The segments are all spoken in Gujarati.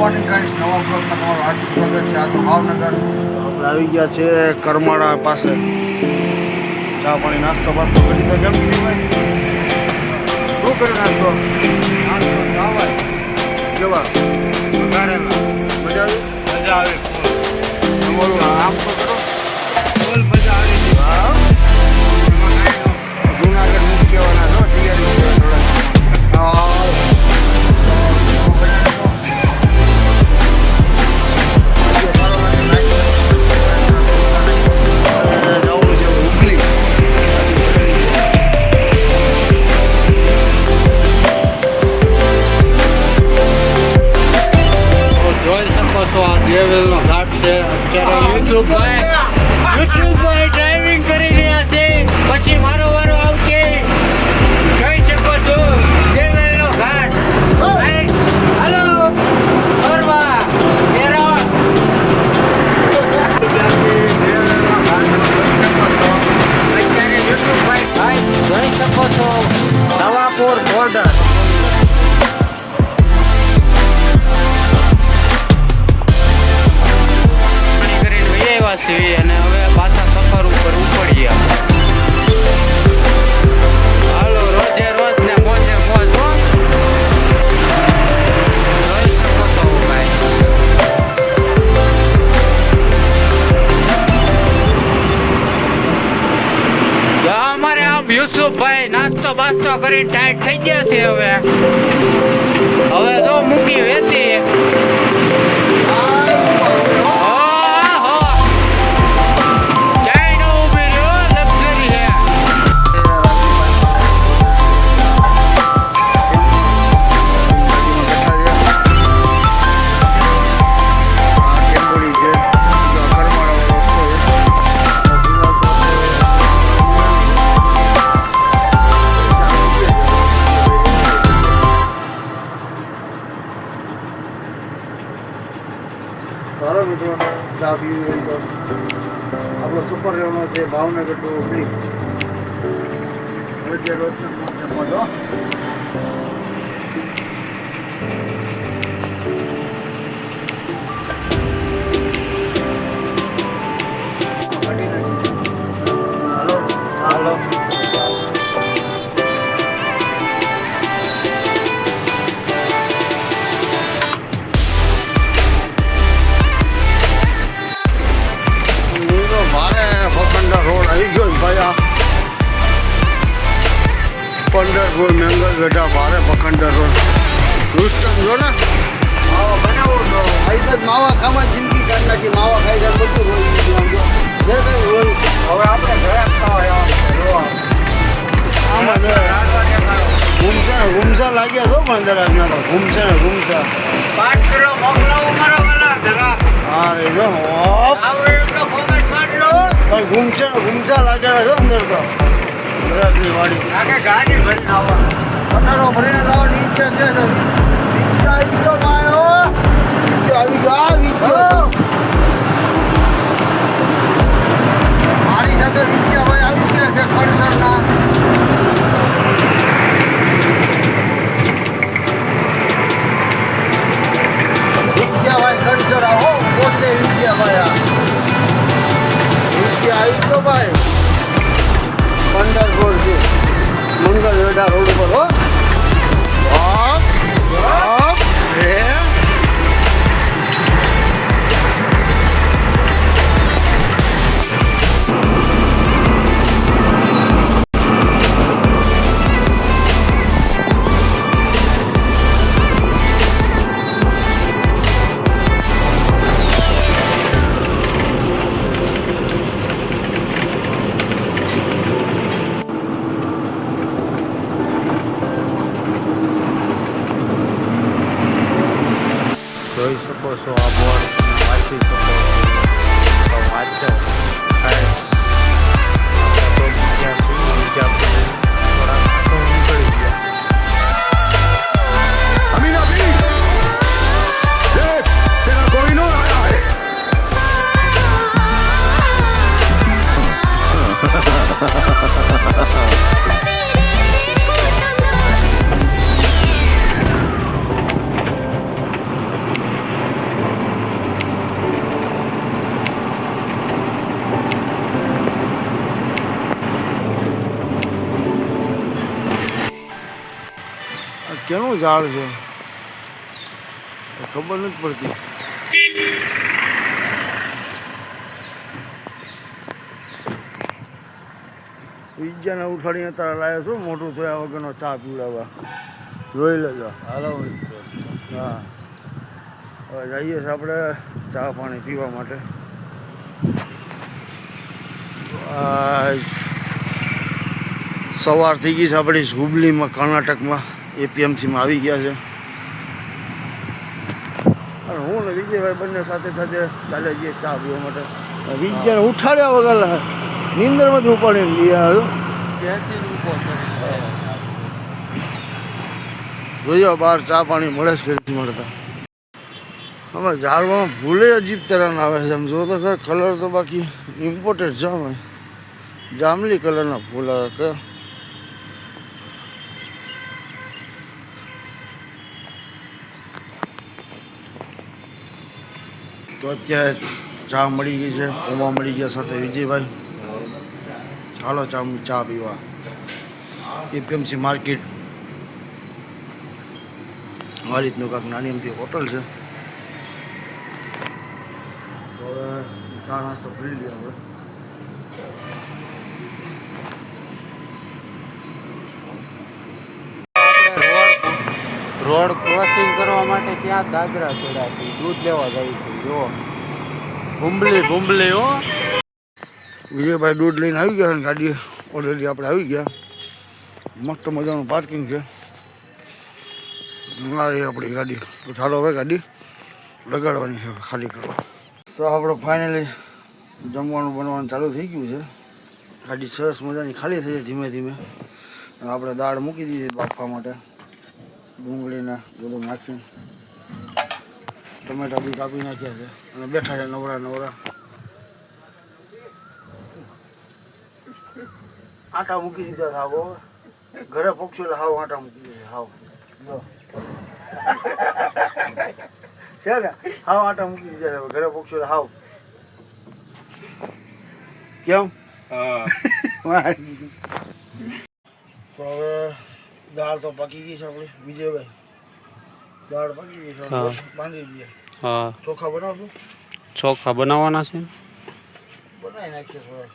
મોર્નિંગ ગાઈસ, નવા બ્લોગમાં તમારું હાર્દિક સ્વાગત છે. આ તો ભાવનગર આપણે આવી ગયા છે કરમાળા પાસે. ચા પાણી નાસ્તો બાસ્તો કરી તો કેમ કીધી ભાઈ? શું કર્યું નાસ્તો? કેવા મજા આવી? તમારું આમ તો કરો મજા આવી. જુનાગઢ મૂકી કહેવાના છો તૈયારી થોડા. દેવેલનો ઘાટ છે. અત્યારે યુટ્યુબભાઈ ડ્રાઇવિંગ કરી રહ્યા છે. પછી મારો વારો આવશે. જોઈ શકો છો દેવેલનો ઘાટ. હાલો ફરવા અત્યારે યુટ્યુબભાઈ જોઈ શકો છો નવાપુર બોર્ડર. અને હવે પાછા સફર ઉપર ઉપડીએ. હાલો રોજે રોજ ને મોજે મોજ હો. જોઈ શકો છો ભાઈ. અમારે આમ યુસુફભાઈ નાસ્તો બાસ્તો કરીને ટાઈટ થઈ ગયા છે. હવે જો મૂકી વેચી. સારો મિત્રો ચા પીવી હોય તો આપણો સુપર લેવાનો છે ભાવનગર ટુ હુબલી. રોજે રોજ પહોંચો. હાલો હાલો રોડ આવી ગયો ભાઈ. આ પંડરપુર મેંગલગઢા ભારે પખંડર રોડ. રુસ્તમ જો ને માવા બનાવો તો આઈ માવા ખાવા જિંદગી કાઢ નાખી. માવા ખાઈ જાય બધું રોઈ ગયું. જે કંઈ રોઈ હવે આપણે ઘરે ખાવા આમાં ઘૂમસા લાગ્યા છો પણ જરાક ના તો ઘૂમસા 5 કિલો મોકલાવો મારો વાલા જરા. હા રે જો આવડે એટલો કોમેન્ટ કાઢ લો. પણ ઘૂમસા લાગેલા છો અંદર તો ગુજરાતની વાડી. આગે ગાડી ભરીને આવવા પટાડો ભરીને લાવવાની ઈચ્છા છે. ઈચ્છા આવી ગયો ભાઈઓ. આવી ગયો મારી સાથે વિદ્યાભાઈ આવી ગયા છે ખડસરના. વિદ્યાભાઈ ખડસર આવો પોતે વિદ્યાભાઈ. આવી ગયો ભાઈ પંડરપુર થી મંગલવેઢા રોડ ઉપર. કેનું ઝાડ છે ખબર નથી પડતી. બીજાને ઉઠાડીને તારા લાવ્યો છું મોટું થયા વગરનો ચા પીવડાવવા. જોઈ લેજો. હાલો હા હવે જઈએ છીએ આપણે ચા પાણી પીવા માટે. સવાર થઈ ગઈ છે આપણી હુબલીમાં, કર્ણાટકમાં એપીએમસીમાં આવી ગયા છે. અને હું ને વિજયભાઈ બંને સાથે સાથે ચાલે જઈએ ચા પીવા માટે. વિજયને ઉઠાડ્યા વગર નીંદરમાંથી ઉપાડીને ગયા હતો. જોયો બહાર ચા પાણી મળે છે કે નથી મળતા. આમાં ઝાડમાં ભૂલે અજીબ તરહ આવે છે. આમ જો તો ખર કલર તો બાકી ઇમ્પોર્ટેડ છે. આમાં જાંબલી કલરના ફૂલ આવે કે તો અત્યારે ચા મળી ગઈ છે, પૌવા મળી ગયા સાથે વિજયભાઈ. ચાલો ચા પીવા. એપીએમસી માર્કેટ આ રીતનું કાંઈક નાની અમથી હોટલ છે. તો હવે ચા નાસ્તો કરી લઈએ આપણે. રોડ ક્રોસિંગ કરવા માટે ત્યાં દાદરા ચડ્યા છે, દૂધ લેવા જાય છે. જો ભૂંબલી હો. વિજયભાઈ દૂધ લઈને આવી ગયા. ગાડી ઓલરેડી આપણે આવી ગયા. મસ્ત મજાનું પાર્કિંગ છે. આપણી ગાડી તો ચાલો હવે ગાડી લગાડવાની છે, ખાલી કરવા. તો આપણે ફાઇનલી જમવાનું બનવાનું ચાલુ થઈ ગયું છે. ગાડી સરસ મજાની ખાલી થઈ જાય ધીમે ધીમે. આપણે દાળ મૂકી દીધી બાફવા માટે, ડુંગળીને બધું નાખીને, ટમેટા બી કાપી નાખ્યા છે અને બેઠા છે નવરા. આટા મૂકી દીધા હાવ. ઘરે પક્ષો એટલે હાવ આટા મૂકી દીધા હાવ. જો છે ને હાવ આટા મૂકી દીધા છે ઘરે પક્ષો એટલે હાવ. કેમ? તો હવે દાળ તો પાકી ગઈ છે આપણી. વિજયભાઈ દાળ પાકી ગઈ છે, બાંધી દઈએ. હા, ચોખા બનાવશું. ચોખા બનાવવાના છે. બનાવી નાખીએ થોડા.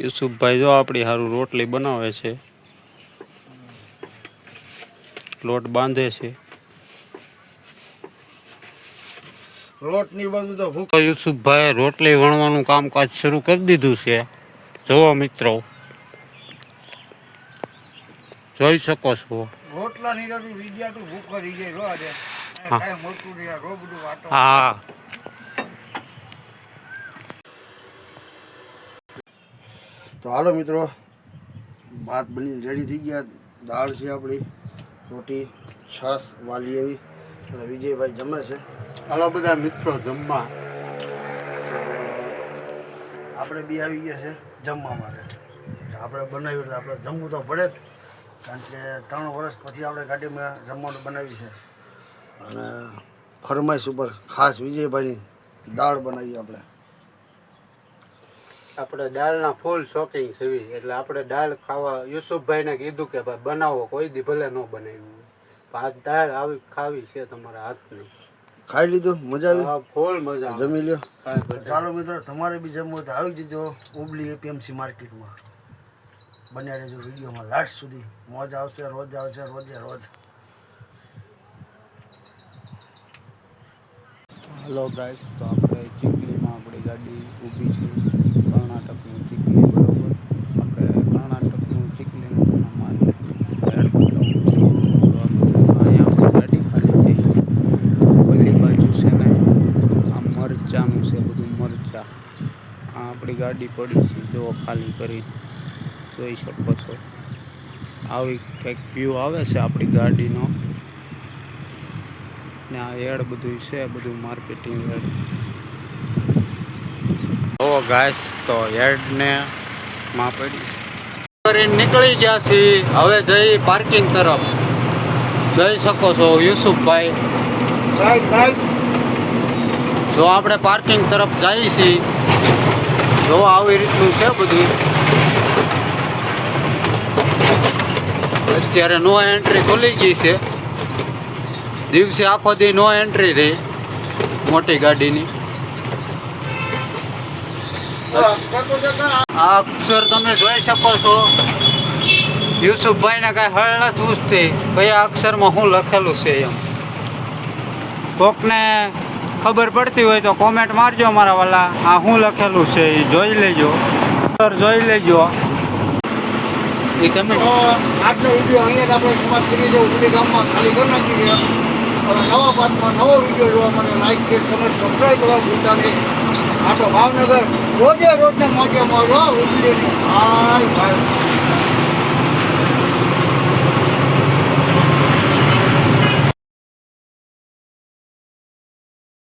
યુસુફભાઈ જો આપણી સારું રોટલી બનાવે છે, લોટ બાંધે છે. લોટ ની બાંધું તો ભૂખ. યુસુફભાઈ રોટલી વણવાનું કામકાજ શરૂ કરી દીધું છે. જુઓ મિત્રો, જોઈ શકો છો. રોટલા ની રાતું રીડિયા તું ભૂખ કરી જાય. જો આજે કાંઈ મળતું નહીં. આ બધું વાતો. હા, તો હાલો મિત્રો, ભાત બનીને રેડી થઈ ગયા. દાળ છે આપણી, રોટી, છાશ વાલી એવી, અને વિજયભાઈ જમે છે. હાલો બધા મિત્રો જમવા. આપણે બી આવી ગયા છે જમવા માટે. આપણે બનાવ્યું એટલે આપણે જમવું તો પડે જ, કારણ કે 3 વર્ષ પછી આપણે ગાડીમાં જમવાનું બનાવ્યું છે. અને ફરમાઈશ ઉપર ખાસ વિજયભાઈની દાળ બનાવી આપણે. આપણે દાળના ફૂલ શોખીન છે, એટલે આપણે દાળ ખાવા યુસુફભાઈને કીધું કે ભાઈ બનાવો, કોઈ દી ભલે ન બનાવ્યું. ભાત દાળ આવી ખાવી છે તમારા હાથની. ખાઈ લીધું? મજા આવી? હા, ફૂલ મજા. જમી લ્યો. ચાલો મિત્રો, તમારે બી જમવું હોય તો આવી જજો ઉબલી એપીએમસી માર્કેટમાં. બન્યા રહેજો વિડીયોમાં લાસ્ટ સુધી. મોજ આવશે, રોજ આવશે, રોજ. હેલો ગાઈસ, તો આપણે ચીખલીમાં આપણી ગાડી ઊભી છે. કર્ણાટકનું ચીખલી, બરોબર. આપણે કર્ણાટકનું ચીખલીનું માર્કેટ અહીંયા આપણી ગાડી ખાલી થઈ છે. બધી બાજુ છે ને આ મરચાનું છે, બધું મરચા. આ આપણી ગાડી પડી છે, જો ખાલી કરી જોઈ શકો છો. આવી કંઈક વ્યૂ આવે છે આપણી ગાડીનો. ને આ એડ બધું છે, બધું માર્કેટિંગ એડ. ઓ ગાઈસ, તો એડને માં પડી કરીને નીકળી ગયા છીએ. હવે જઈ પાર્કિંગ તરફ. જઈ શકો છો યુસુફભાઈ. જો આપણે પાર્કિંગ તરફ જઈએ છીએ. જો આવી રીતનું છે બધું. અત્યારે નો એન્ટ્રી ખુલી ગઈ છે. દિવસે આખો દી નો એન્ટ્રી રહી મોટી ગાડીની. આ અક્ષર તમે જોઈ શકો છો. યુસુફભાઈને કાંઈ હળ નથી પૂછતી કયા અક્ષરમાં શું લખેલું છે એમ. કોકને ખબર પડતી હોય તો કોમેન્ટ મારજો મારા વાલા. આ શું લખેલું છે એ જોઈ લેજો, જોઈ લેજો. એ તમે આજનો વિડીયો અહીંયા આપણે સમાપ્ત કરીએ છીએ. ઉપલી ગામમાં ખાલી કરી નાખી. હવે નવા પાઠમાં નવો વિડીયો જોવા મને લાઈક શેર કમેન્ટ સબસ્ક્રાઈબ કરવા ભૂલતા નહીં. આ તો ભાવનગર રોજે રોજને મોજે મળવા ઉપલી ભાઈ.